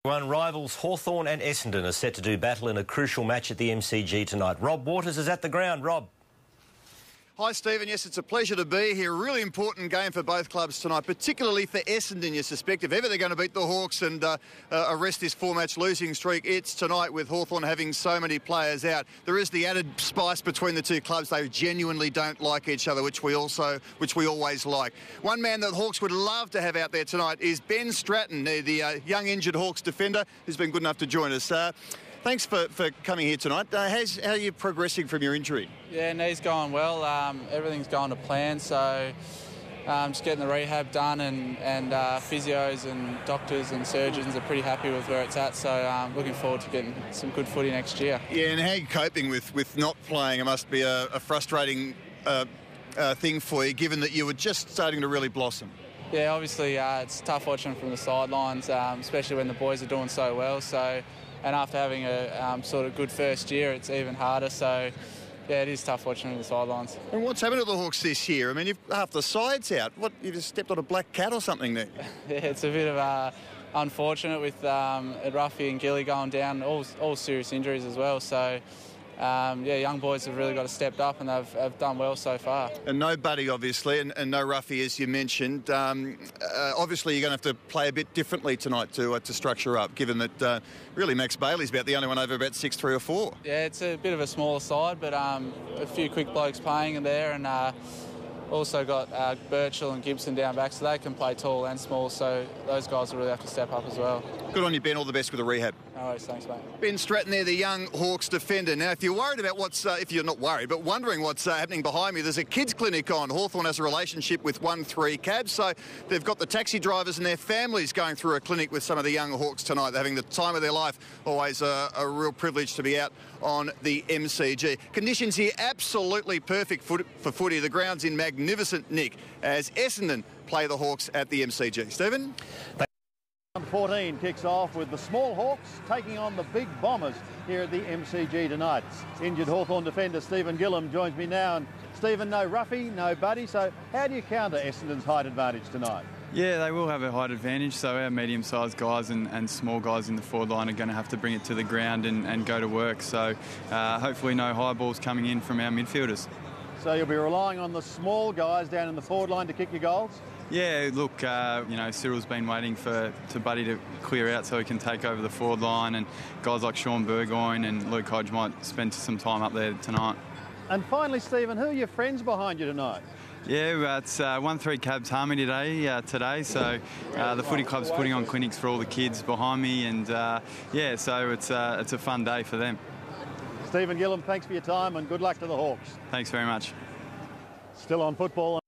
One rivals Hawthorn and Essendon are set to do battle in a crucial match at the MCG tonight. Rob Waters is at the ground. Rob. Hi, Stephen. Yes, it's a pleasure to be here. A really important game for both clubs tonight, particularly for Essendon, you suspect. If ever they're going to beat the Hawks and arrest this four-match losing streak, it's tonight with Hawthorn having so many players out. There is the added spice between the two clubs. They genuinely don't like each other, which we always like. One man that the Hawks would love to have out there tonight is Ben Stratton, the young injured Hawks defender who's been good enough to join us. Thanks for coming here tonight. How are you progressing from your injury? Yeah, knee's going well. Everything's going to plan, so just getting the rehab done and physios and doctors and surgeons are pretty happy with where it's at, so looking forward to getting some good footy next year. Yeah, and how are you coping with not playing? It must be a frustrating thing for you, given that you were just starting to really blossom. Yeah, obviously it's tough watching from the sidelines, especially when the boys are doing so well. And after having a sort of good first year, it's even harder. So, yeah, it is tough watching from the sidelines. And what's happened to the Hawks this year? I mean, half the side's out. What, you just stepped on a black cat or something there? Yeah, it's a bit of unfortunate with Ruffy and Gilly going down, all serious injuries as well. So, yeah, young boys have really got to step up and they've done well so far. And no Buddy, obviously, and no Ruffy, as you mentioned. Obviously, you're going to have to play a bit differently tonight to structure up, given that really Max Bailey's about the only one over about 6'3" or 4. Yeah, it's a bit of a smaller side, but a few quick blokes playing in there, and also got Birchall and Gibson down back, so they can play tall and small, so those guys will really have to step up as well. Good on you, Ben. All the best with the rehab. No worries, thanks, mate. Ben Stratton there, the young Hawks defender. Now, if you're worried about if you're not worried, but wondering what's happening behind me, there's a kids clinic on. Hawthorn has a relationship with 1-3 Cabs, so they've got the taxi drivers and their families going through a clinic with some of the young Hawks tonight. They're having the time of their life. Always a real privilege to be out on the MCG. Conditions here absolutely perfect for footy. The ground's in magnificent nick as Essendon play the Hawks at the MCG. Stephen? Round 14 kicks off with the small Hawks taking on the big Bombers here at the MCG tonight. Injured Hawthorn defender Stephen Gillam joins me now. And Stephen, no Ruffy, no Buddy, so how do you counter Essendon's height advantage tonight? Yeah, they will have a height advantage, so our medium-sized guys and small guys in the forward line are going to have to bring it to the ground and go to work, so hopefully no high balls coming in from our midfielders. So you'll be relying on the small guys down in the forward line to kick your goals? Yeah, look, you know, Cyril's been waiting for Buddy to clear out so he can take over the forward line, and guys like Sean Burgoyne and Luke Hodge might spend some time up there tonight. And finally, Stephen, who are your friends behind you tonight? Yeah, it's 1-3 Cabs Harmony today, so the footy club's putting on clinics for all the kids behind me, and yeah, so it's a fun day for them. Stephen Gillam, thanks for your time and good luck to the Hawks. Thanks very much. Still on football.